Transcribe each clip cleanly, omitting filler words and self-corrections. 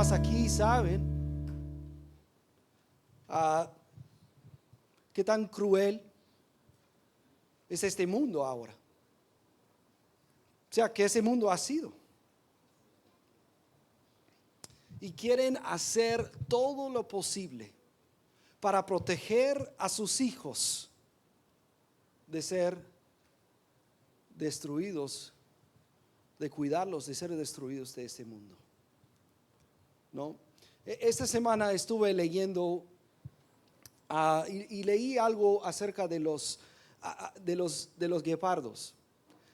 mamás aquí saben qué tan cruel es este mundo ahora. O sea, que ese mundo ha sido. Y quieren hacer todo lo posible para proteger a sus hijos de ser destruidos, de cuidarlos, de ser destruidos de este mundo. ¿No? Esta semana estuve leyendo y leí algo acerca de los guepardos,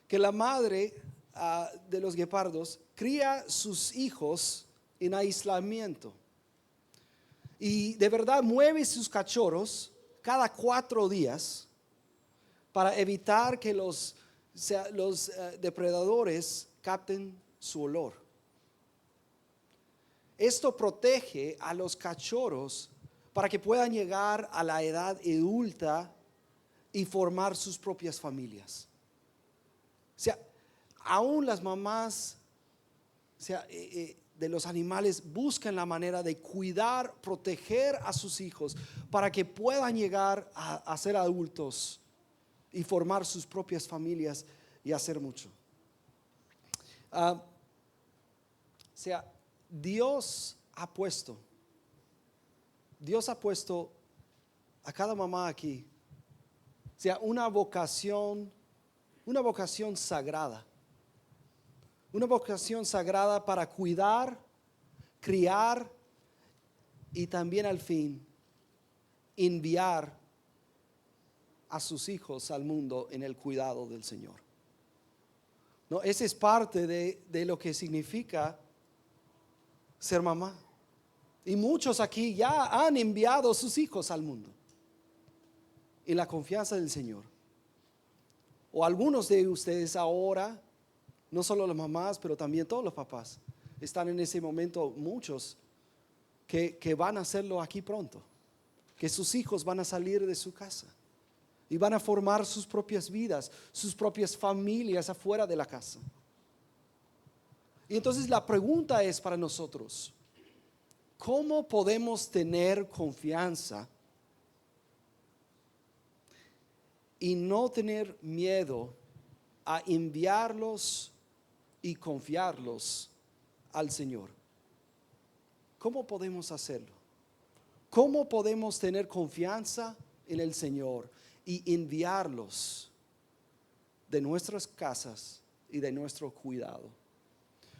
que la madre de los guepardos cría sus hijos en aislamiento y de verdad mueve sus cachorros cada 4 días para evitar que los depredadores capten su olor. Esto protege a los cachorros para que puedan llegar a la edad adulta y formar sus propias familias. O sea, aún las mamás, o sea, de los animales buscan la manera de cuidar, proteger a sus hijos para que puedan llegar a ser adultos y formar sus propias familias y hacer mucho. O sea, Dios ha puesto a cada mamá aquí, o sea, una vocación sagrada. Una vocación sagrada para cuidar, criar y también al fin enviar a sus hijos al mundo en el cuidado del Señor. ¿No? Esa es parte de lo que significa ser mamá. Y muchos aquí ya han enviado sus hijos al mundo en la confianza del Señor. O algunos de ustedes ahora, no solo las mamás, pero también todos los papás, están en ese momento, muchos que van a hacerlo aquí pronto, que sus hijos van a salir de su casa y van a formar sus propias vidas, sus propias familias afuera de la casa. Y entonces la pregunta es para nosotros: ¿cómo podemos tener confianza y no tener miedo a enviarlos y confiarlos al Señor? ¿Cómo podemos hacerlo? ¿Cómo podemos tener confianza en el Señor y enviarlos de nuestras casas y de nuestro cuidado?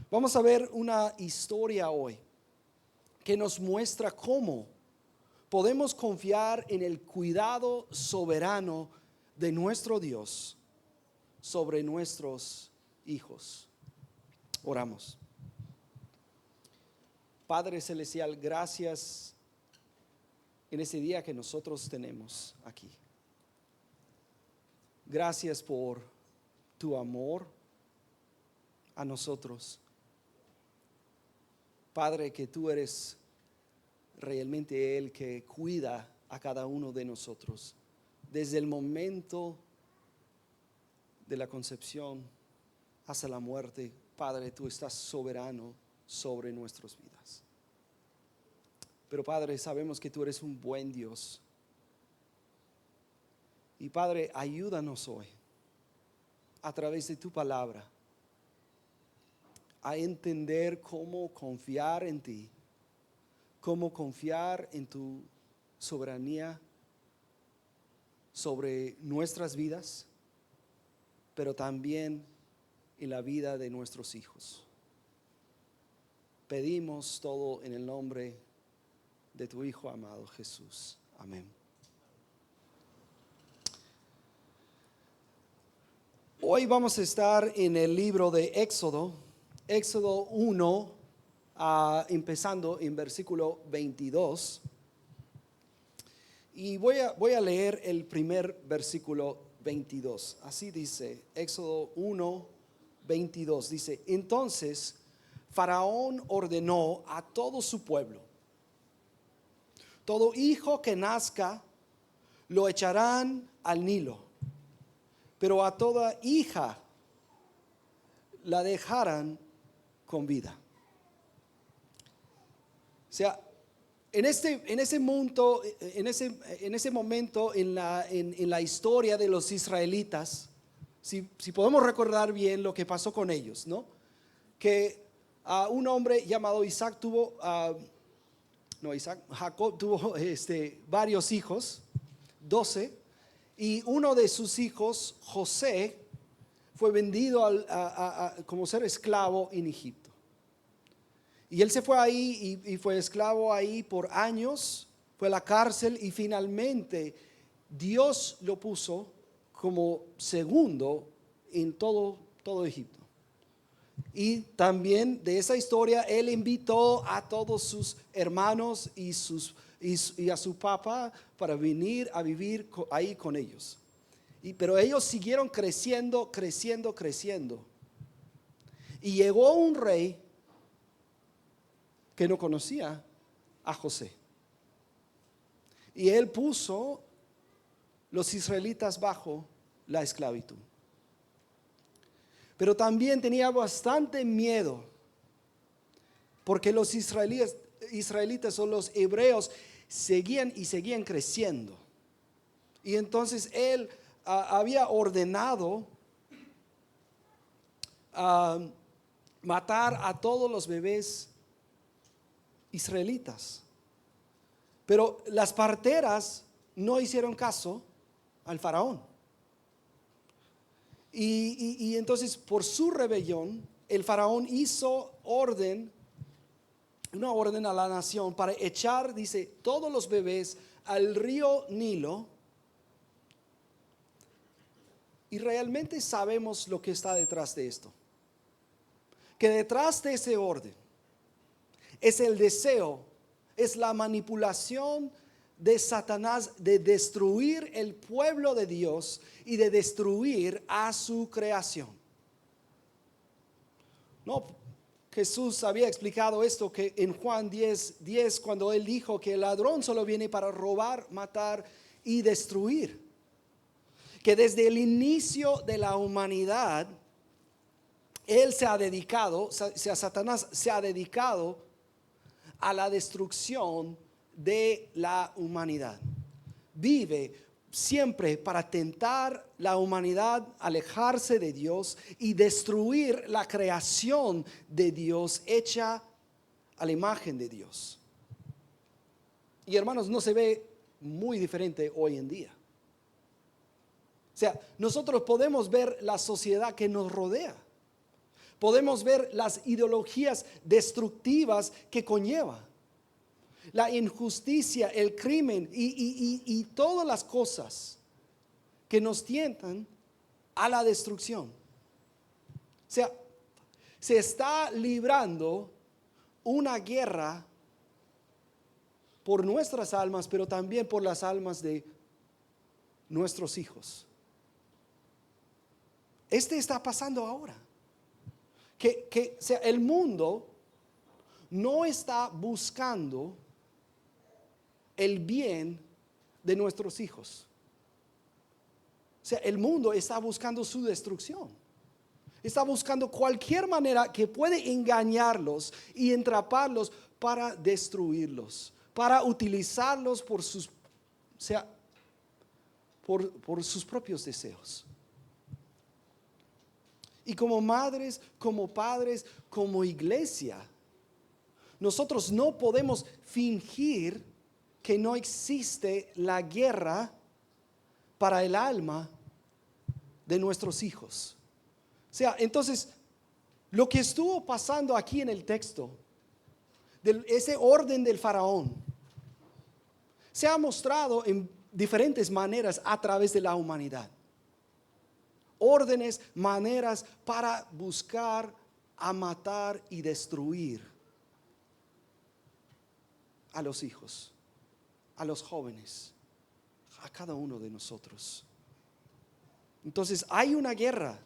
Vamos a ver una historia hoy que nos muestra cómo podemos confiar en el cuidado soberano de nuestro Dios sobre nuestros hijos. Oramos. Padre Celestial, gracias en ese día que nosotros tenemos aquí. Gracias por tu amor a nosotros. Padre, que tú eres realmente el que cuida a cada uno de nosotros desde el momento de la concepción hasta la muerte. Padre, tú estás soberano sobre nuestras vidas. Pero Padre, sabemos que tú eres un buen Dios. Y Padre, ayúdanos hoy a través de tu palabra a entender cómo confiar en ti, cómo confiar en tu soberanía sobre nuestras vidas, pero también en la vida de nuestros hijos. Pedimos todo en el nombre de tu Hijo amado Jesús. Amén. Hoy vamos a estar en el libro de Éxodo 1, empezando en versículo 22. Y voy a leer el primer versículo 22. Así dice, Éxodo 1, 22. Dice: entonces Faraón ordenó a todo su pueblo: todo hijo que nazca lo echarán al Nilo, pero a toda hija la dejarán con vida. sea, en ese momento en la historia de los israelitas, si podemos recordar bien lo que pasó con ellos, ¿no? Que un hombre llamado Isaac tuvo, Jacob tuvo varios hijos, 12, y uno de sus hijos, José, fue vendido como ser esclavo en Egipto. Y él se fue ahí y fue esclavo ahí por años, fue a la cárcel y finalmente Dios lo puso como segundo en todo Egipto. Y también de esa historia él invitó a todos sus hermanos y a su papá para venir a vivir ahí con ellos. Pero ellos siguieron creciendo. Y llegó un rey que no conocía a José. Y él puso los israelitas bajo la esclavitud. Pero también tenía bastante miedo, porque los israelitas o los hebreos seguían creciendo. Y entonces él había ordenado matar a todos los bebés israelitas. Pero las parteras no hicieron caso al faraón. Y entonces por su rebelión, el faraón hizo una orden a la nación para echar, dice, todos los bebés al río Nilo. Y realmente sabemos lo que está detrás de esto. Que detrás de ese orden es el deseo, es la manipulación de Satanás de destruir el pueblo de Dios y de destruir a su creación. No, Jesús había explicado esto que en Juan 10, cuando él dijo que el ladrón solo viene para robar, matar y destruir. Que desde el inicio de la humanidad, Satanás se ha dedicado a la destrucción de la humanidad. Vive siempre para tentar la humanidad, alejarse de Dios y destruir la creación de Dios hecha a la imagen de Dios. Y hermanos, no se ve muy diferente hoy en día. O sea, nosotros podemos ver la sociedad que nos rodea. Podemos ver las ideologías destructivas que conlleva. La injusticia, el crimen y todas las cosas que nos tientan a la destrucción. O sea, se está librando una guerra por nuestras almas, pero también por las almas de nuestros hijos. Está pasando ahora. O sea, el mundo no está buscando el bien de nuestros hijos. O sea, el mundo está buscando su destrucción. Está buscando cualquier manera que puede engañarlos y entraparlos para destruirlos, para utilizarlos por sus propios deseos. Y como madres, como padres, como iglesia, nosotros no podemos fingir que no existe la guerra para el alma de nuestros hijos. O sea, entonces, lo que estuvo pasando aquí en el texto, ese orden del faraón, se ha mostrado en diferentes maneras a través de la humanidad. Órdenes, maneras para buscar a matar y destruir a los hijos, a los jóvenes, a cada uno de nosotros. Entonces hay una guerra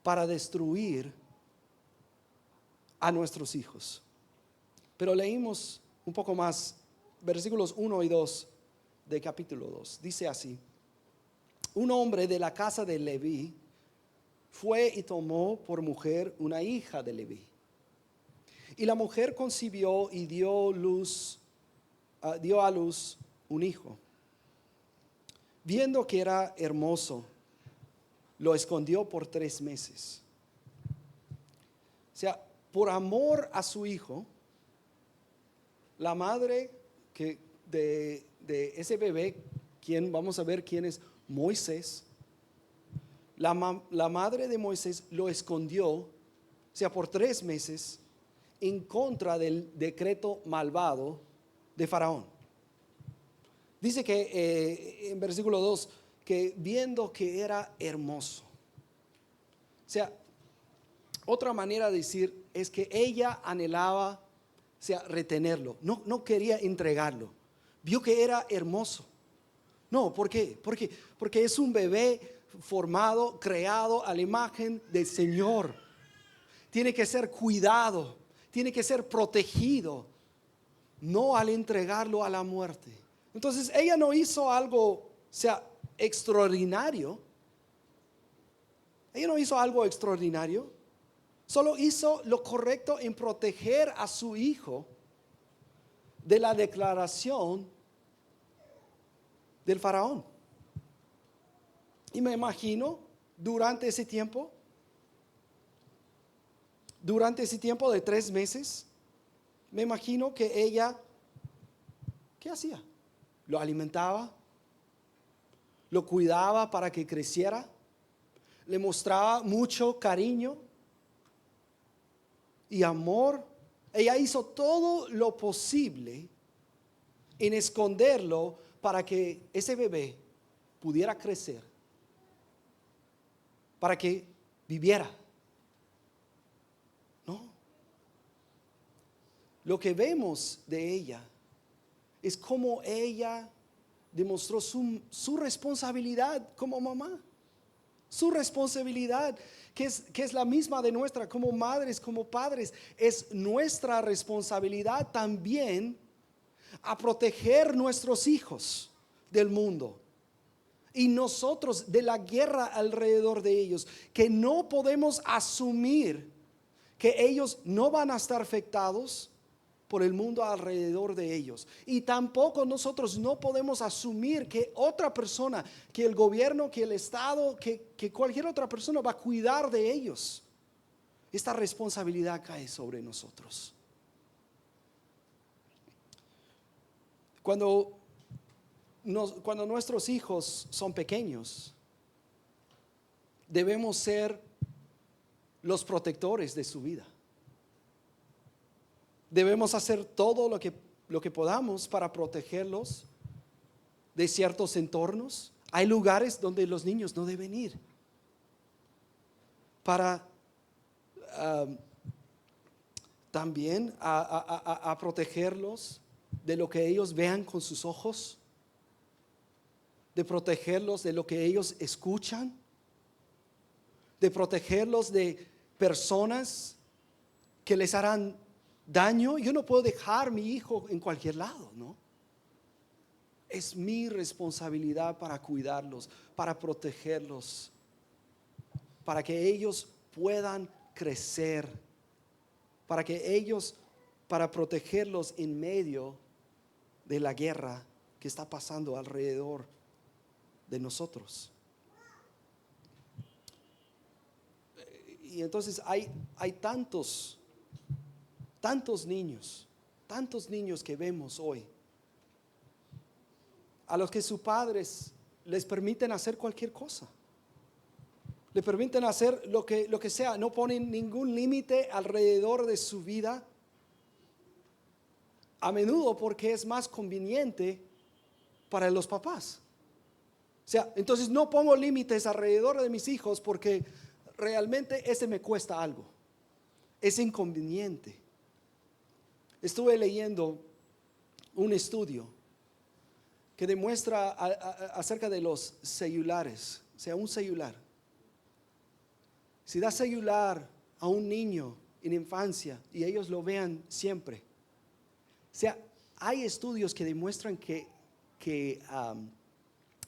para destruir a nuestros hijos. Pero leímos un poco más, versículos 1 y 2 de capítulo 2. Dice así: un hombre de la casa de Leví fue y tomó por mujer una hija de Leví. Y la mujer concibió y dio a luz un hijo. Viendo que era hermoso, lo escondió por 3 meses. O sea, por amor a su hijo, la madre de ese bebé, vamos a ver quién es Moisés, la madre de Moisés lo escondió, o sea, por 3 meses, en contra del decreto malvado de Faraón. Dice que en versículo 2, que viendo que era hermoso. O sea, otra manera de decir es que ella anhelaba, o sea, retenerlo. No quería entregarlo. Vio que era hermoso. No, ¿por qué? Porque es un bebé formado, creado a la imagen del Señor. Tiene que ser cuidado, tiene que ser protegido, no al entregarlo a la muerte. Entonces ella no hizo algo, o sea, extraordinario. Ella no hizo algo extraordinario. Solo hizo lo correcto en proteger a su hijo de la declaración del faraón. Y me imagino durante ese tiempo de 3 meses, me imagino que ella, ¿qué hacía? Lo alimentaba, lo cuidaba para que creciera, le mostraba mucho cariño y amor. Ella hizo todo lo posible en esconderlo para que ese bebé pudiera crecer, para que viviera. No. Lo que vemos de ella es cómo ella demostró su responsabilidad como mamá. Su responsabilidad, que es la misma de nuestra, como madres, como padres. Es nuestra responsabilidad también a proteger nuestros hijos del mundo. Y nosotros de la guerra alrededor de ellos, que no podemos asumir que ellos no van a estar afectados por el mundo alrededor de ellos. Y tampoco nosotros no podemos asumir que otra persona, que el gobierno, que el Estado, que cualquier otra persona va a cuidar de ellos. Esta responsabilidad cae sobre nosotros. Cuando nuestros hijos son pequeños, debemos ser los protectores de su vida. Debemos hacer todo lo que podamos para protegerlos de ciertos entornos. Hay lugares donde los niños no deben ir. Para también a protegerlos de lo que ellos vean con sus ojos, de protegerlos de lo que ellos escuchan, de protegerlos de personas que les harán daño. Yo no puedo dejar a mi hijo en cualquier lado, ¿no? Es mi responsabilidad para cuidarlos, para protegerlos, para que ellos puedan crecer, para protegerlos en medio de la guerra que está pasando alrededor de nosotros. Y entonces hay tantos niños que vemos hoy, a los que sus padres les permiten hacer cualquier cosa, le permiten hacer lo que sea, no ponen ningún límite alrededor de su vida, a menudo porque es más conveniente para los papás. O sea, entonces no pongo límites alrededor de mis hijos porque realmente ese me cuesta algo, es inconveniente. Estuve leyendo un estudio que demuestra acerca de los celulares. O sea, un celular, si das celular a un niño en infancia y ellos lo vean siempre, o sea, hay estudios que demuestran que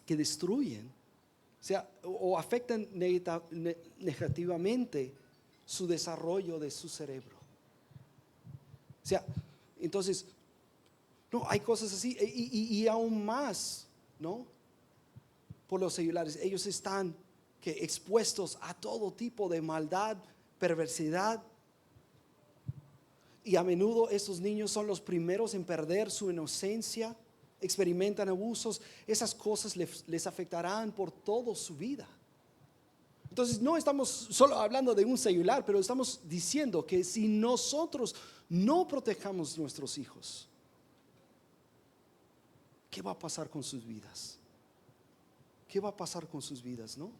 destruyen, o sea, o afectan negativamente su desarrollo de su cerebro. sea, entonces, no, hay cosas así y aún más, ¿no? Por los celulares, ellos están expuestos a todo tipo de maldad, perversidad. Y a menudo estos niños son los primeros en perder su inocencia, experimentan abusos, esas cosas les afectarán por toda su vida. Entonces no estamos solo hablando de un celular, pero estamos diciendo que si nosotros no protejamos nuestros hijos, ¿qué va a pasar con sus vidas? ¿Qué va a pasar con sus vidas, no?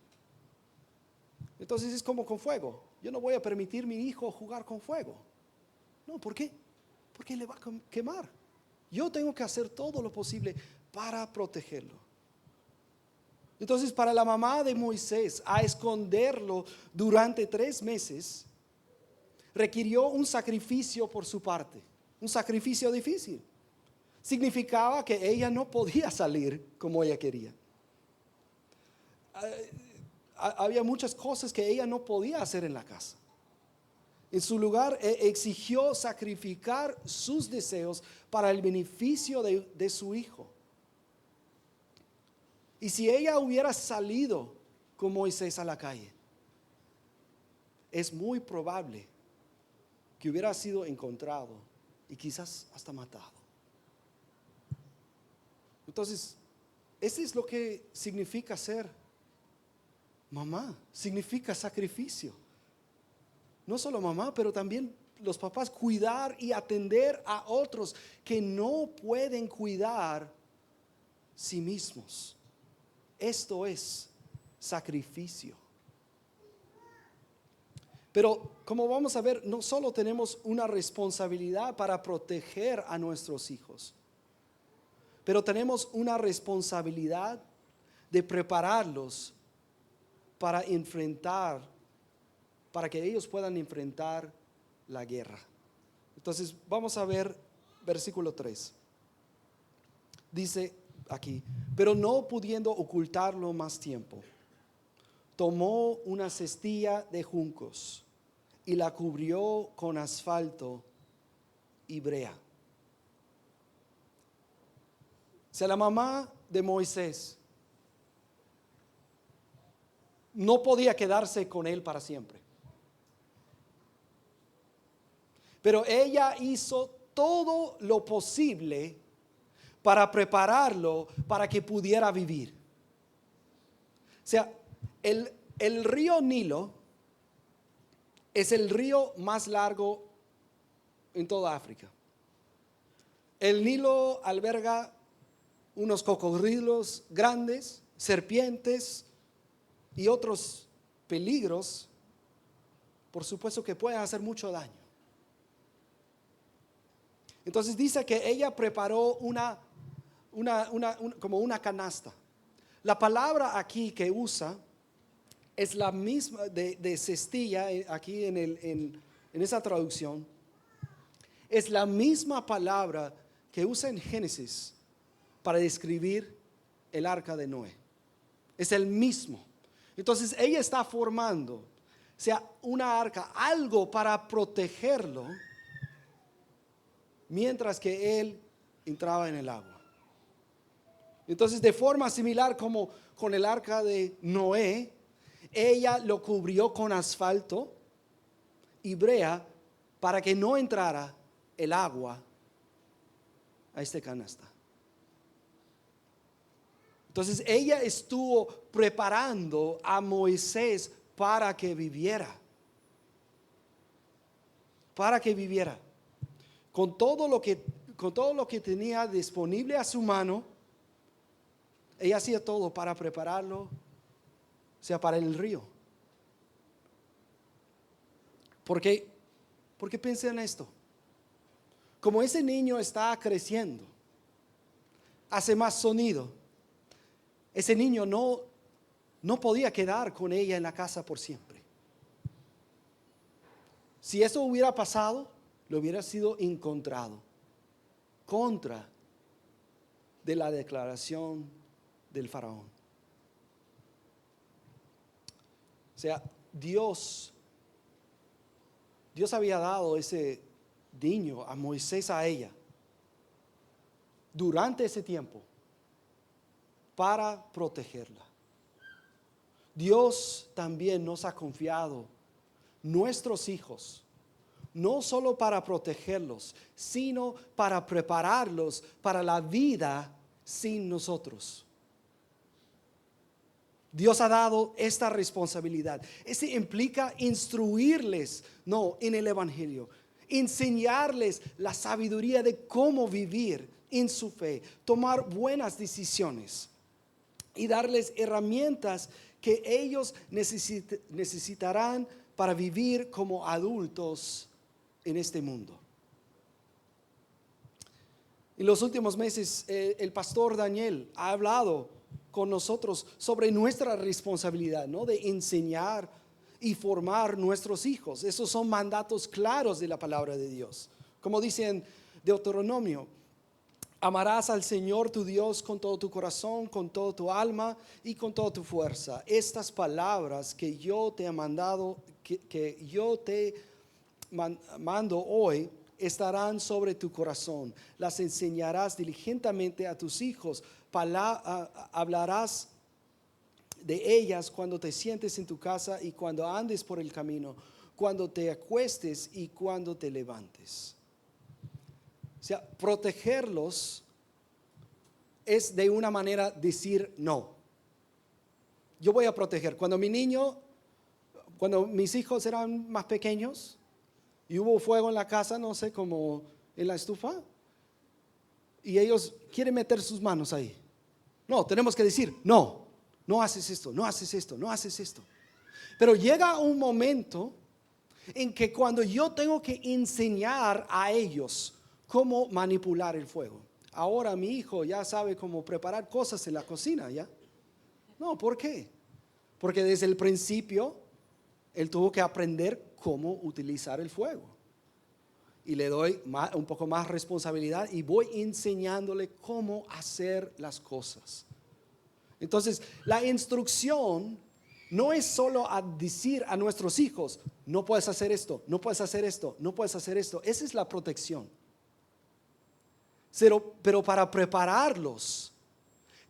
Entonces es como con fuego. Yo no voy a permitir a mi hijo jugar con fuego. No, ¿por qué? Porque le va a quemar. Yo tengo que hacer todo lo posible para protegerlo. Entonces, para la mamá de Moisés, a esconderlo durante 3 meses, requirió un sacrificio por su parte, un sacrificio difícil. Significaba que ella no podía salir como ella quería. Había muchas cosas que ella no podía hacer en la casa. En su lugar, exigió sacrificar sus deseos para el beneficio de su hijo. Y si ella hubiera salido con Moisés a la calle, es muy probable que hubiera sido encontrado y quizás hasta matado. Entonces, eso es lo que significa ser mamá, significa sacrificio. No solo mamá, pero también los papás, cuidar y atender a otros que no pueden cuidar sí mismos. Esto es sacrificio. Pero como vamos a ver, no solo tenemos una responsabilidad para proteger a nuestros hijos, pero tenemos una responsabilidad de prepararlos para que ellos puedan enfrentar la guerra. Entonces vamos a ver versículo 3. Dice aquí, pero no pudiendo ocultarlo más tiempo, tomó una cestilla de juncos y la cubrió con asfalto y brea. O sea, la mamá de Moisés no podía quedarse con él para siempre. Pero ella hizo todo lo posible para prepararlo para que pudiera vivir. O sea, el río Nilo es el río más largo en toda África. El Nilo alberga unos cocodrilos grandes, serpientes y otros peligros, por supuesto, que pueden hacer mucho daño. Entonces dice que ella preparó como una canasta. La palabra aquí que usa es la misma de cestilla, aquí en esa traducción. Es la misma palabra que usa en Génesis para describir el arca de Noé. Es el mismo. Entonces ella está formando, o sea, una arca, algo para protegerlo, mientras que él entraba en el agua. Entonces, de forma similar como con el arca de Noé, ella lo cubrió con asfalto y brea para que no entrara el agua a esta canasta. Entonces, ella estuvo preparando a Moisés para que viviera. Para que viviera. Con todo lo que tenía disponible a su mano, ella hacía todo para prepararlo, o sea, para el río. Porque pensé en esto. Como ese niño está creciendo, hace más sonido, ese niño no podía quedar con ella en la casa por siempre. Si eso hubiera pasado, le hubiera sido encontrado contra de la declaración del faraón. O sea, Dios había dado ese niño, a Moisés, a ella, durante ese tiempo, para protegerla. Dios también nos ha confiado nuestros hijos, no solo para protegerlos, sino para prepararlos para la vida sin nosotros. Dios ha dado esta responsabilidad. Eso implica instruirles, no, en el Evangelio, enseñarles la sabiduría de cómo vivir en su fe, tomar buenas decisiones y darles herramientas que ellos necesitarán para vivir como adultos en este mundo. En los últimos meses, el pastor Daniel ha hablado con nosotros sobre nuestra responsabilidad, ¿no? De enseñar y formar nuestros hijos. Esos son mandatos claros de la palabra de Dios. Como dice en Deuteronomio, amarás al Señor tu Dios con todo tu corazón, con toda tu alma y con toda tu fuerza. Estas palabras que yo te he mandado, que yo te mando hoy, estarán sobre tu corazón. Las enseñarás diligentemente a tus hijos. Hablarás de ellas cuando te sientes en tu casa y cuando andes por el camino, cuando te acuestes y cuando te levantes. O sea, protegerlos es de una manera decir no. Yo voy a proteger. Cuando mis hijos eran más pequeños y hubo fuego en la casa, no sé, como en la estufa, y ellos quieren meter sus manos ahí. No, tenemos que decir, no, no haces esto, no haces esto, no haces esto. Pero llega un momento en que cuando yo tengo que enseñar a ellos cómo manipular el fuego. Ahora mi hijo ya sabe cómo preparar cosas en la cocina, ¿ya? No, ¿por qué? Porque desde el principio él tuvo que aprender cómo utilizar el fuego. Y le doy un poco más responsabilidad y voy enseñándole cómo hacer las cosas. Entonces, la instrucción no es solo a decir a nuestros hijos, no puedes hacer esto, no puedes hacer esto, no puedes hacer esto. Esa es la protección. Pero para prepararlos,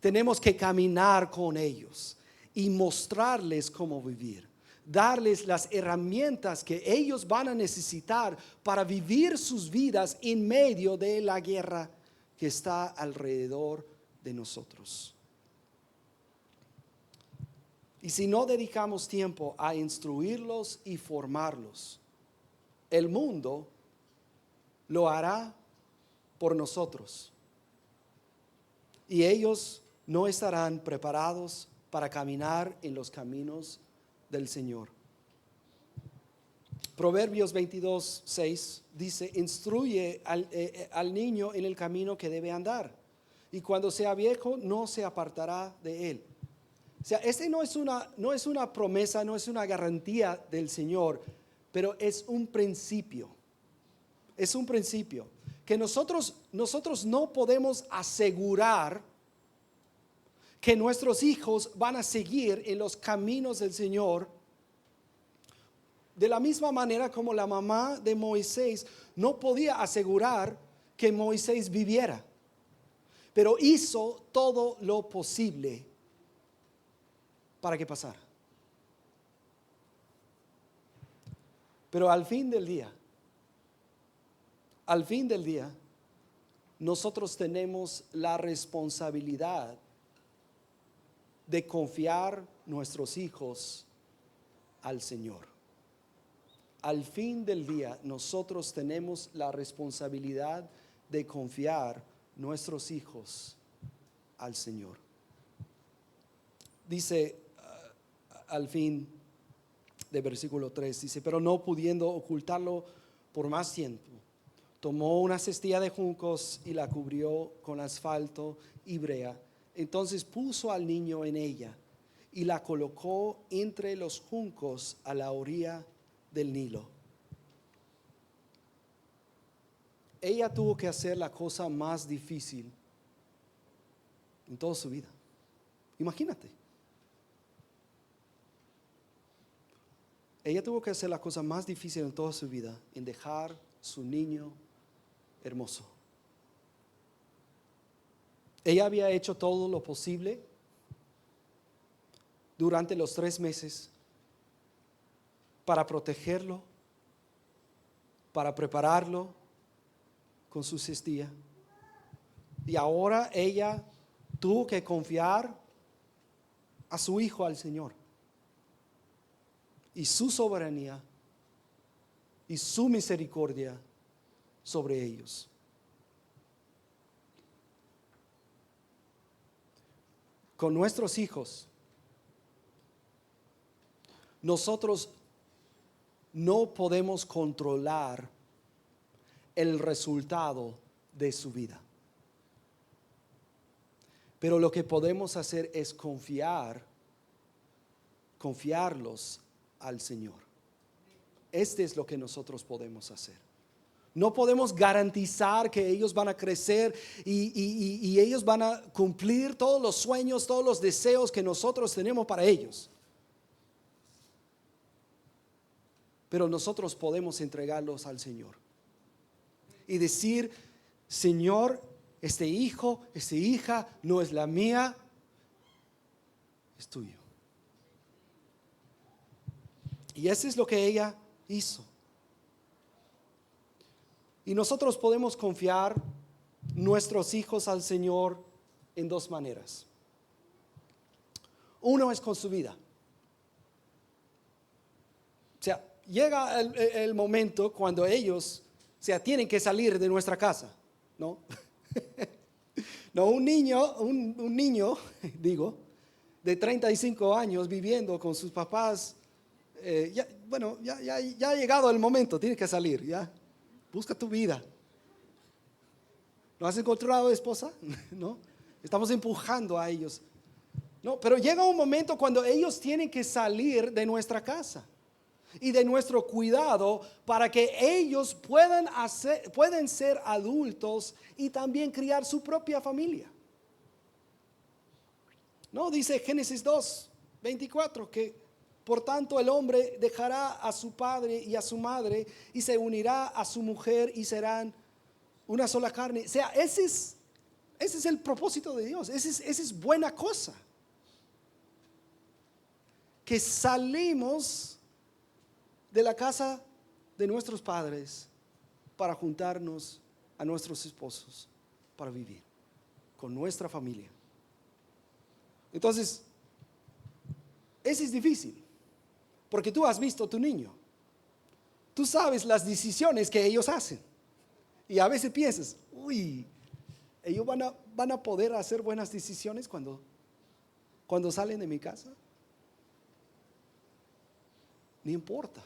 tenemos que caminar con ellos y mostrarles cómo vivir. Darles las herramientas que ellos van a necesitar para vivir sus vidas en medio de la guerra que está alrededor de nosotros. Y si no dedicamos tiempo a instruirlos y formarlos, el mundo lo hará por nosotros. Y ellos no estarán preparados para caminar en los caminos del Señor. Proverbios 22:6 dice, instruye al niño en el camino que debe andar, y cuando sea viejo no se apartará de él. O sea, este no es una promesa, no es una garantía del Señor, pero es un principio. Es un principio que nosotros no podemos asegurar que nuestros hijos van a seguir en los caminos del Señor, de la misma manera como la mamá de Moisés no podía asegurar que Moisés viviera, pero hizo todo lo posible para que pasara. Pero al fin del día, nosotros tenemos la responsabilidad de confiar nuestros hijos al Señor. Al fin del día, nosotros tenemos la responsabilidad de confiar nuestros hijos al Señor. Dice al fin de versículo 3, dice, pero no pudiendo ocultarlo por más tiempo, tomó una cestilla de juncos y la cubrió con asfalto y brea. Entonces puso al niño en ella y la colocó entre los juncos a la orilla del Nilo. Ella tuvo que hacer la cosa más difícil en toda su vida. Imagínate. Ella tuvo que hacer la cosa más difícil en toda su vida, en dejar su niño hermoso. Ella había hecho todo lo posible durante los 3 meses para protegerlo, para prepararlo con su cestilla. Y ahora ella tuvo que confiar a su hijo al Señor. Y su soberanía y su misericordia sobre ellos. Con nuestros hijos, nosotros no podemos controlar el resultado de su vida. Pero lo que podemos hacer es confiarlos al Señor. Este es lo que nosotros podemos hacer. No podemos garantizar que ellos van a crecer y ellos van a cumplir todos los sueños, todos los deseos que nosotros tenemos para ellos. Pero nosotros podemos entregarlos al Señor y decir: Señor, este hijo, esta hija no es la mía, es tuyo. Y eso es lo que ella hizo. Y nosotros podemos confiar nuestros hijos al Señor en 2 maneras. Uno es con su vida. O sea, llega el momento cuando ellos, tienen que salir de nuestra casa, ¿no? No, un niño, digo, de 35 años viviendo con sus papás, ya ha llegado el momento, tiene que salir, ya. Busca tu vida. ¿No has encontrado esposa? ¿No? Estamos empujando a ellos. No, pero llega un momento cuando ellos tienen que salir de nuestra casa y de nuestro cuidado para que ellos pueden ser adultos y también criar su propia familia. No, dice Génesis 2:24 que por tanto el hombre dejará a su padre y a su madre y se unirá a su mujer y serán una sola carne. O sea, ese es el propósito de Dios. Esa es buena cosa. Que salimos de la casa de nuestros padres para juntarnos a nuestros esposos para vivir con nuestra familia. Entonces, eso es difícil. Porque tú has visto a tu niño. Tú sabes las decisiones que ellos hacen. Y a veces piensas, ellos van a poder hacer buenas decisiones cuando salen de mi casa. No importa.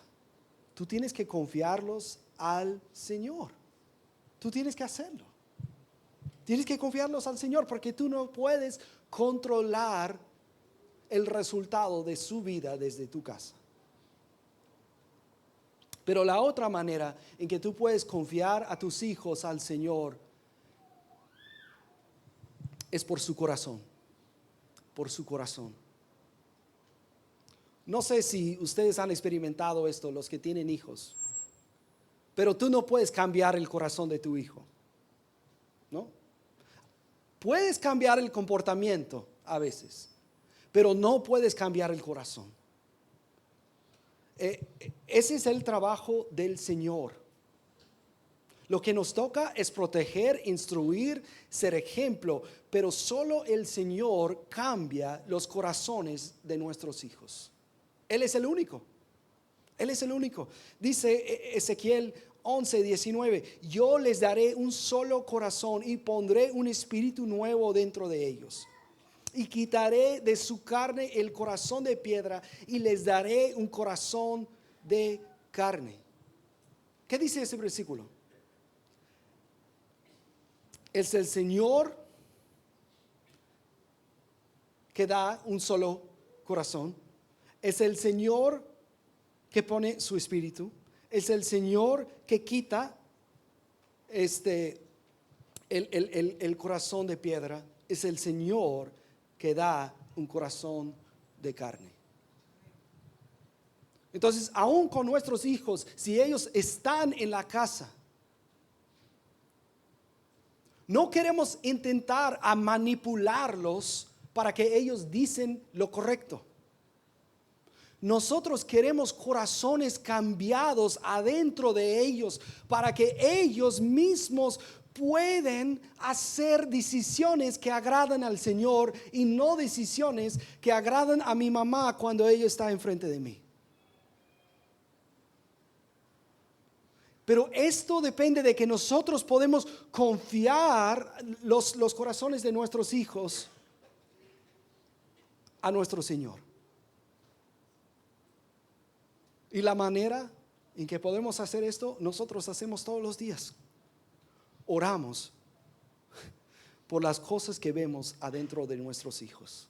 Tú tienes que confiarlos al Señor. Tú tienes que hacerlo. Tienes que confiarlos al Señor porque tú no puedes controlar el resultado de su vida desde tu casa. Pero la otra manera en que tú puedes confiar a tus hijos al Señor es por su corazón. Por su corazón. No sé si ustedes han experimentado esto, los que tienen hijos, pero tú no puedes cambiar el corazón de tu hijo, ¿no? Puedes cambiar el comportamiento a veces, pero no puedes cambiar el corazón. Ese es el trabajo del Señor. Lo que nos toca es proteger, instruir, ser ejemplo, pero solo el Señor cambia los corazones de nuestros hijos. Él es el único. Él es el único. Dice Ezequiel 11:19, yo les daré un solo corazón y pondré un espíritu nuevo dentro de ellos. Y quitaré de su carne el corazón de piedra y les daré un corazón de carne. ¿Qué dice ese versículo? Es el Señor que da un solo corazón. Es el Señor que pone su espíritu. Es el Señor que quita el corazón de piedra. Es el Señor que da un corazón de carne. Entonces, aún con nuestros hijos, si ellos están en la casa, No queremos intentar a manipularlos para que ellos dicen lo correcto. Nosotros queremos corazones cambiados adentro de ellos para que ellos mismos pueden hacer decisiones que agradan al Señor y no decisiones que agradan a mi mamá cuando ella está enfrente de mí. Pero esto depende de que nosotros podemos confiar los corazones de nuestros hijos a nuestro Señor. Y la manera en que podemos hacer esto, nosotros hacemos todos los días. Oramos por las cosas que vemos adentro de nuestros hijos.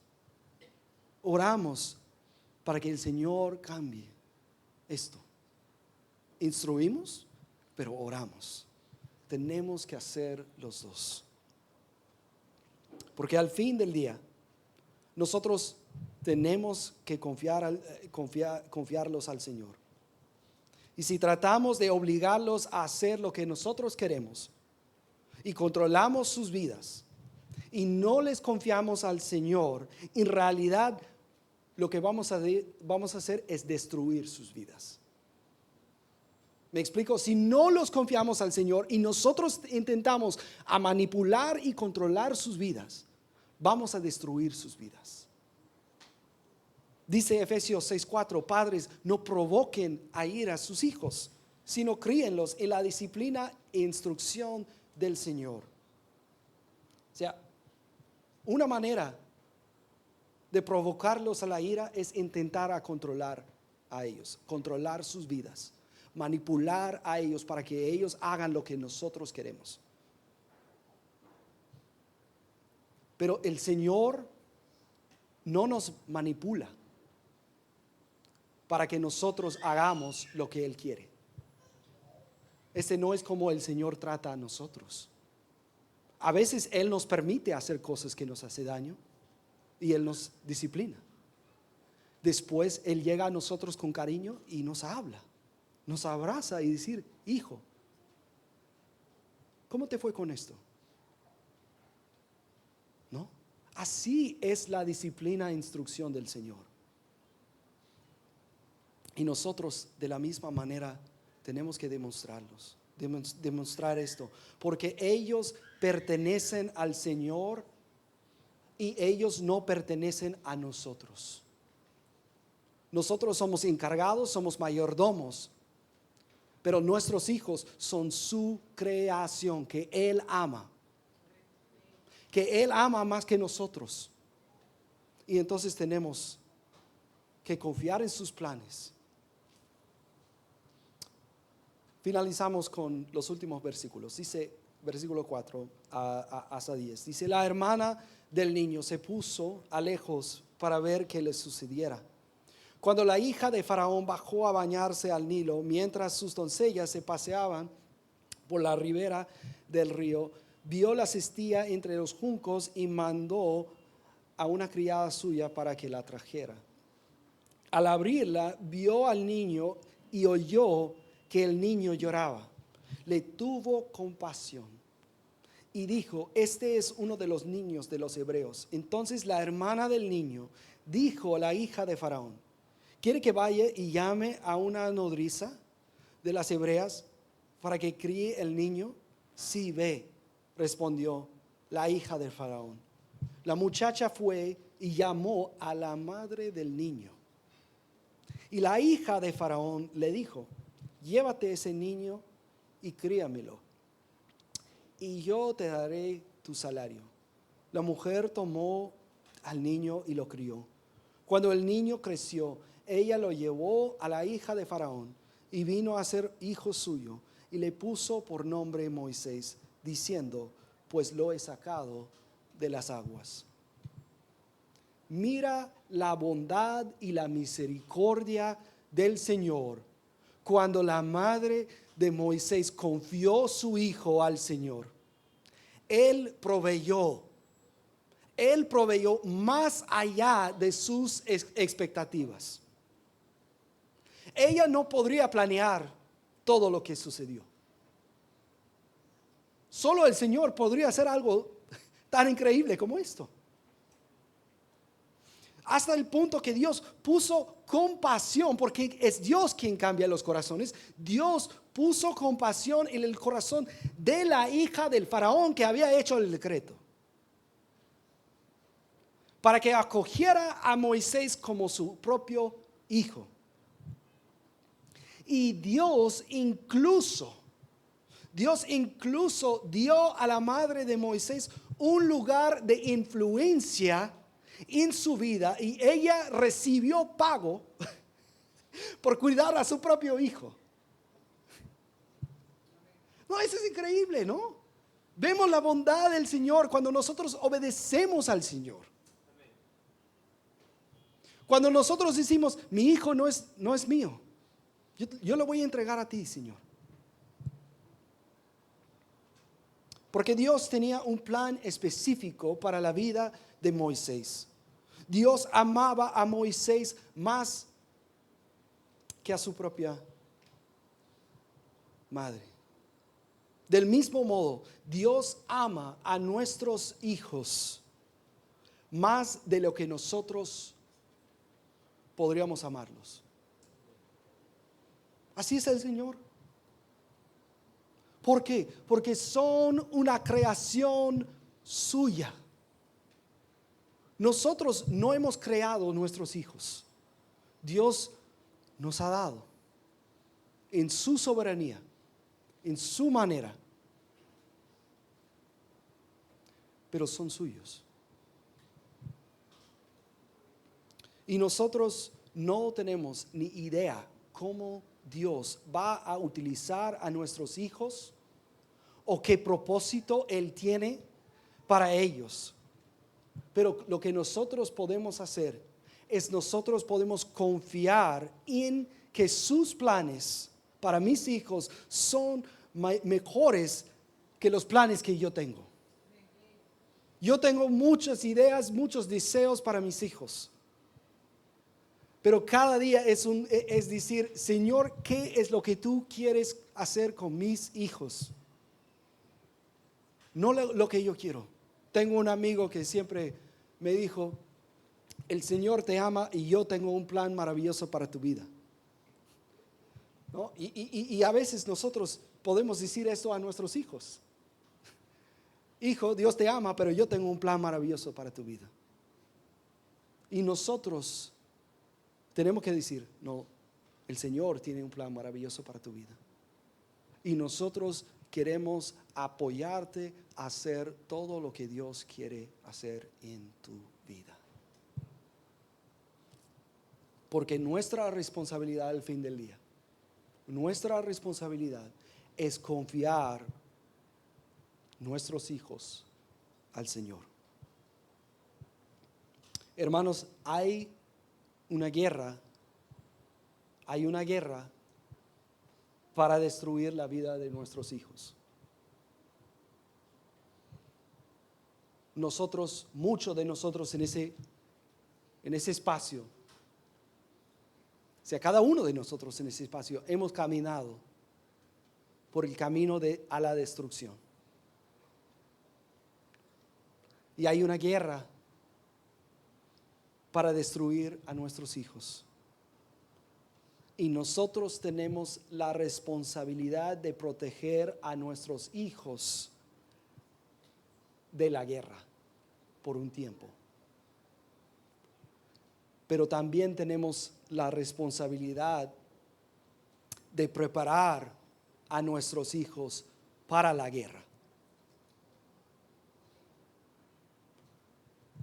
Oramos para que el Señor cambie esto. Instruimos, pero oramos. Tenemos que hacer los dos. Porque al fin del día, nosotros tenemos que confiarlos al Señor. Y si tratamos de obligarlos a hacer lo que nosotros queremos y controlamos sus vidas y no les confiamos al Señor, en realidad lo que vamos a hacer es destruir sus vidas. ¿Me explico? Si no los confiamos al Señor y nosotros intentamos a manipular y controlar sus vidas, vamos a destruir sus vidas. Dice Efesios 6:4, padres, no provoquen a ira a sus hijos, sino críenlos en la disciplina e instrucción del Señor. O sea, una manera de provocarlos a la ira es intentar a controlar a ellos, controlar sus vidas, manipular a ellos para que ellos hagan lo que nosotros queremos. Pero el Señor no nos manipula para que nosotros hagamos lo que Él quiere. Ese no es como el Señor trata a nosotros. A veces Él nos permite hacer cosas que nos hacen daño y Él nos disciplina. Después Él llega a nosotros con cariño y nos habla, nos abraza y dice, hijo, ¿cómo te fue con esto? ¿No? Así es la disciplina e instrucción del Señor. Y nosotros de la misma manera tenemos que demostrar esto, porque ellos pertenecen al Señor y ellos no pertenecen a nosotros. Nosotros somos encargados, somos mayordomos, pero nuestros hijos son su creación que Él ama más que nosotros. Y entonces tenemos que confiar en sus planes. Finalizamos con los últimos versículos. Dice, versículo 4 hasta 10. Dice, la hermana del niño se puso a lejos para ver qué le sucediera. Cuando la hija de Faraón bajó a bañarse al Nilo, mientras sus doncellas se paseaban por la ribera del río, vio la cestilla entre los juncos y mandó a una criada suya para que la trajera. Al abrirla, vio al niño y oyó que el niño lloraba. Le tuvo compasión y dijo, este es uno de los niños de los hebreos. Entonces la hermana del niño dijo a la hija de Faraón, ¿quiere que vaya y llame a una nodriza de las hebreas para que críe el niño? Sí, ve, respondió la hija de Faraón. La muchacha fue y llamó a la madre del niño. Y la hija de Faraón le dijo, llévate ese niño y críamelo, y yo te daré tu salario. La mujer tomó al niño y lo crió. Cuando el niño creció, ella lo llevó a la hija de Faraón y vino a ser hijo suyo, y le puso por nombre Moisés, diciendo, pues lo he sacado de las aguas. Mira la bondad y la misericordia del Señor. Cuando la madre de Moisés confió su hijo al Señor, Él proveyó más allá de sus expectativas. Ella no podría planear todo lo que sucedió. Solo el Señor podría hacer algo tan increíble como esto. Hasta el punto que Dios puso compasión, porque es Dios quien cambia los corazones. Dios puso compasión en el corazón de la hija del faraón que había hecho el decreto, para que acogiera a Moisés como su propio hijo. Y Dios incluso dio a la madre de Moisés un lugar de influencia en su vida, y ella recibió pago por cuidar a su propio hijo. No, eso es increíble, ¿no? Vemos la bondad del Señor cuando nosotros obedecemos al Señor. Cuando nosotros decimos, mi hijo no es mío, yo lo voy a entregar a ti, Señor. Porque Dios tenía un plan específico para la vida de Moisés. Dios amaba a Moisés más que a su propia madre. Del mismo modo, Dios ama a nuestros hijos más de lo que nosotros podríamos amarlos. Así es el Señor. ¿Por qué? Porque son una creación suya. Nosotros no hemos creado nuestros hijos. Dios nos ha dado en su soberanía, en su manera, pero son suyos. Y nosotros no tenemos ni idea cómo Dios va a utilizar a nuestros hijos o qué propósito Él tiene para ellos. Pero lo que nosotros podemos hacer es nosotros podemos confiar en que sus planes para mis hijos son mejores que los planes que yo tengo. Yo tengo muchas ideas, muchos deseos para mis hijos. Pero cada día es decir, Señor, ¿qué es lo que tú quieres hacer con mis hijos? No lo que yo quiero. Tengo un amigo que siempre me dijo, el Señor te ama y yo tengo un plan maravilloso para tu vida. ¿No? Y a veces nosotros podemos decir esto a nuestros hijos. Hijo, Dios te ama, pero yo tengo un plan maravilloso para tu vida. Y nosotros tenemos que decir, no, el Señor tiene un plan maravilloso para tu vida. Y nosotros queremos apoyarte a hacer todo lo que Dios quiere hacer en tu vida. Porque nuestra responsabilidad al fin del día, nuestra responsabilidad es confiar nuestros hijos al Señor. Hermanos, hay una guerra para destruir la vida de nuestros hijos. Muchos de nosotros en ese espacio, o sea, cada uno de nosotros en ese espacio hemos caminado por el camino a la destrucción. Y hay una guerra para destruir a nuestros hijos. Y nosotros tenemos la responsabilidad de proteger a nuestros hijos de la guerra por un tiempo. Pero también tenemos la responsabilidad de preparar a nuestros hijos para la guerra.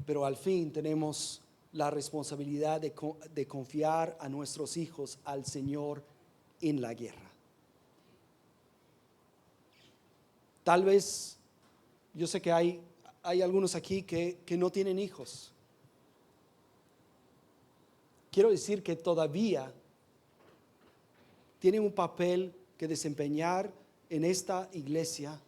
Pero al fin tenemos la responsabilidad de confiar a nuestros hijos al Señor en la guerra. Tal vez, yo sé que hay algunos aquí que no tienen hijos. Quiero decir que todavía tienen un papel que desempeñar en esta iglesia,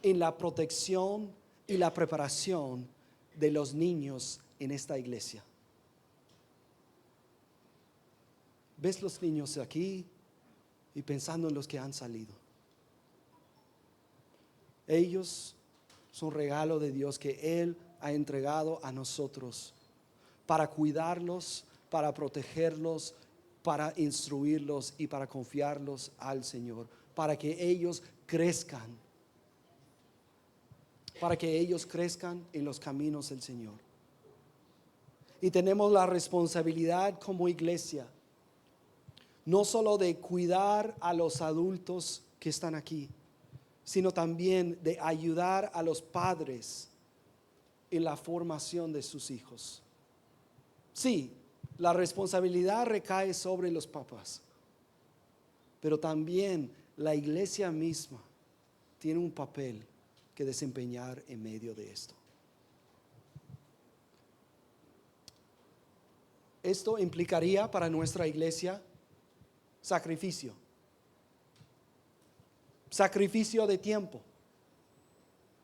en la protección y la preparación de los niños en esta iglesia. ¿Ves los niños aquí y pensando en los que han salido? Ellos son regalo de Dios que Él ha entregado a nosotros para cuidarlos, para protegerlos, para instruirlos y para confiarlos al Señor, para que ellos crezcan, en los caminos del Señor. Y tenemos la responsabilidad como iglesia, no solo de cuidar a los adultos que están aquí, sino también de ayudar a los padres en la formación de sus hijos. Sí, la responsabilidad recae sobre los papás, pero también la iglesia misma tiene un papel que desempeñar en medio de esto. Esto implicaría para nuestra iglesia sacrificio de tiempo.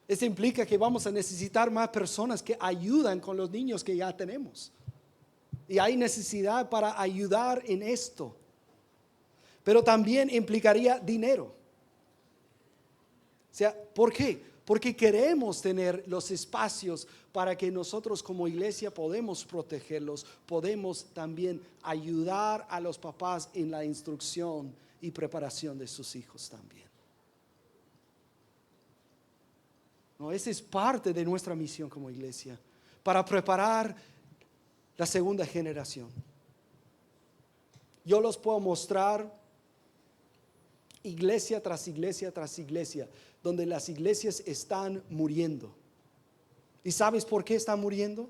Esto implica que vamos a necesitar más personas que ayudan con los niños que ya tenemos. Y hay necesidad para ayudar en esto. Pero también implicaría dinero. O sea, ¿por qué? Porque queremos tener los espacios para que nosotros como iglesia podemos protegerlos, podemos también ayudar a los papás en la instrucción y preparación de sus hijos también. No, esa es parte de nuestra misión como iglesia, para preparar la segunda generación. Yo los puedo mostrar iglesia tras iglesia tras iglesia, donde las iglesias están muriendo. ¿Y sabes por qué están muriendo?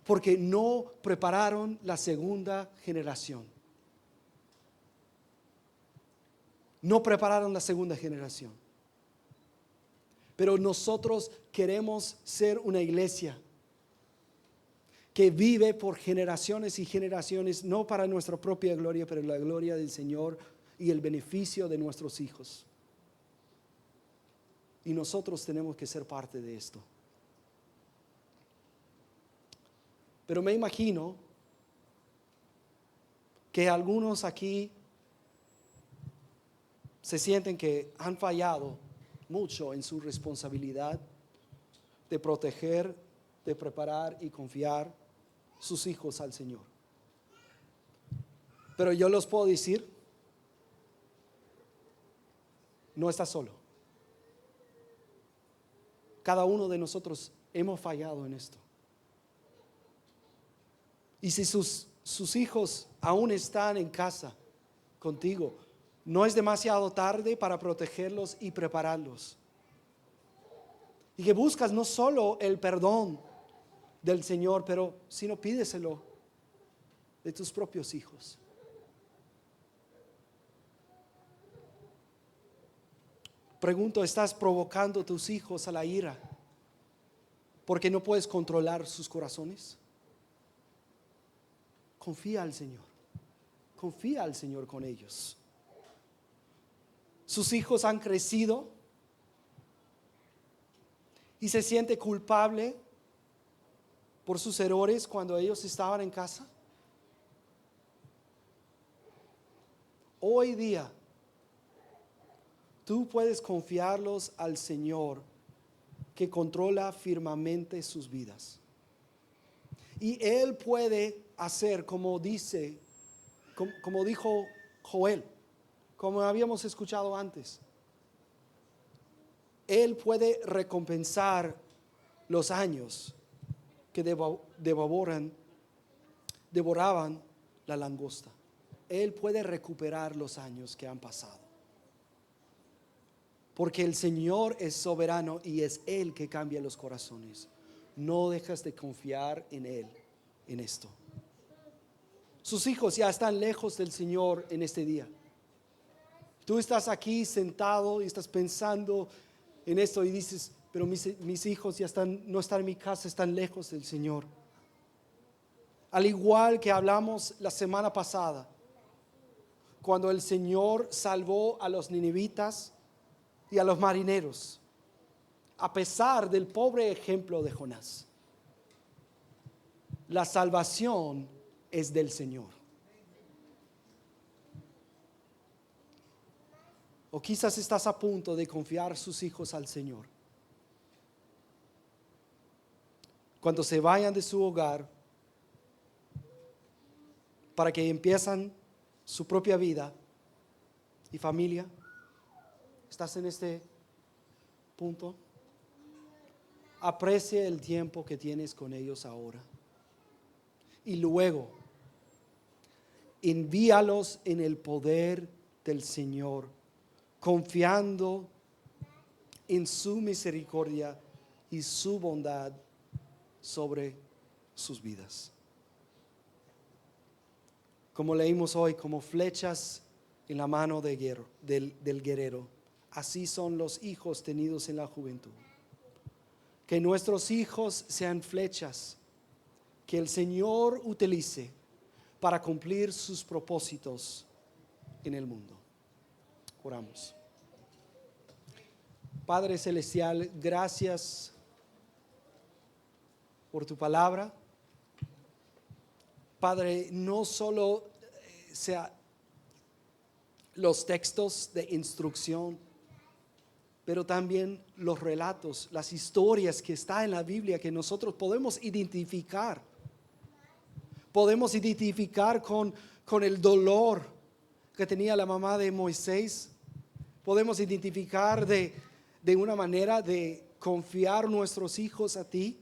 Porque no prepararon la segunda generación. No prepararon la segunda generación. Pero nosotros queremos ser una iglesia que vive por generaciones y generaciones, no para nuestra propia gloria, pero la gloria del Señor y el beneficio de nuestros hijos. Y nosotros tenemos que ser parte de esto. Pero me imagino que algunos aquí se sienten que han fallado mucho en su responsabilidad de proteger, de preparar y confiar sus hijos al Señor. Pero yo les puedo decir, no estás solo. Cada uno de nosotros hemos fallado en esto. Y si sus hijos aún están en casa contigo, no es demasiado tarde para protegerlos y prepararlos. Y que buscas no solo el perdón del Señor, pero sino pídeselo de tus propios hijos. Pregunto, ¿estás provocando a tus hijos a la ira porque no puedes controlar sus corazones? Confía al Señor. Confía al Señor con ellos. Sus hijos han crecido y se siente culpable por sus errores cuando ellos estaban en casa. Hoy día tú puedes confiarlos al Señor, que controla firmemente sus vidas. Y Él puede hacer como dijo Joel, como habíamos escuchado antes. Él puede recompensar los años que devoraban la langosta. Él puede recuperar los años que han pasado. Porque el Señor es soberano y es Él que cambia los corazones. No dejas de confiar en Él en esto. Sus hijos ya están lejos del Señor en este día. Tú estás aquí sentado y estás pensando en esto y dices, pero mis hijos ya no están en mi casa, están lejos del Señor. Al igual que hablamos la semana pasada, cuando el Señor salvó a los ninivitas y a los marineros, a pesar del pobre ejemplo de Jonás. La salvación es del Señor. O quizás estás a punto de confiar sus hijos al Señor. Cuando se vayan de su hogar para que empiezan su propia vida y familia, ¿estás en este punto? Aprecia el tiempo que tienes con ellos ahora. Y luego, envíalos en el poder del Señor, confiando en su misericordia y su bondad sobre sus vidas. Como leímos hoy, como flechas en la mano del guerrero, así son los hijos tenidos en la juventud. Que nuestros hijos sean flechas que el Señor utilice para cumplir sus propósitos en el mundo. Oramos. Padre Celestial, gracias por tu palabra. Padre, no solo sea los textos de instrucción, pero también los relatos, las historias que están en la Biblia que nosotros podemos identificar. Podemos identificar con el dolor que tenía la mamá de Moisés. Podemos identificar de una manera de confiar nuestros hijos a ti.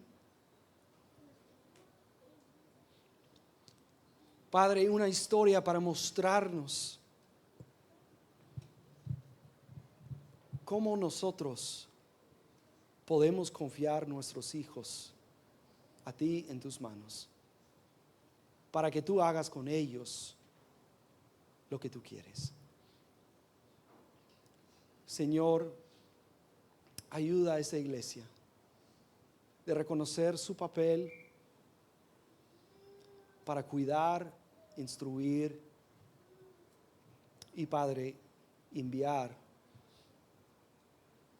Padre, una historia para mostrarnos cómo nosotros podemos confiar nuestros hijos a ti en tus manos, para que tú hagas con ellos lo que tú quieres. Señor, ayuda a esta iglesia de reconocer su papel para cuidar, instruir y, Padre, enviar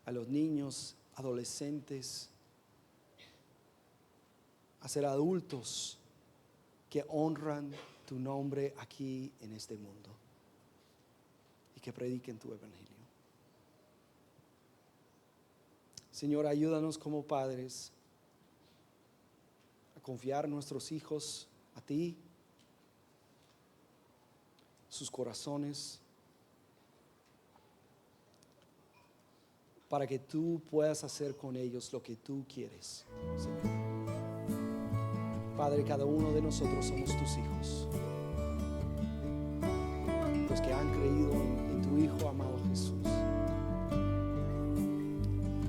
a los niños, adolescentes, a ser adultos que honran tu nombre aquí en este mundo y que prediquen tu evangelio. Señor, ayúdanos como padres a confiar nuestros hijos a ti, sus corazones, para que tú puedas hacer con ellos lo que tú quieres, Señor. Padre, cada uno de nosotros somos tus hijos, los que han creído en tu Hijo amado Jesús.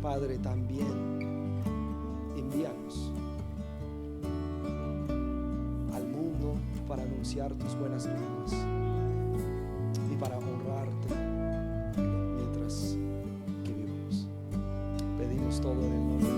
Padre, también envíanos al mundo para anunciar tus buenas nuevas y para honrarte mientras que vivamos. Pedimos todo en el nombre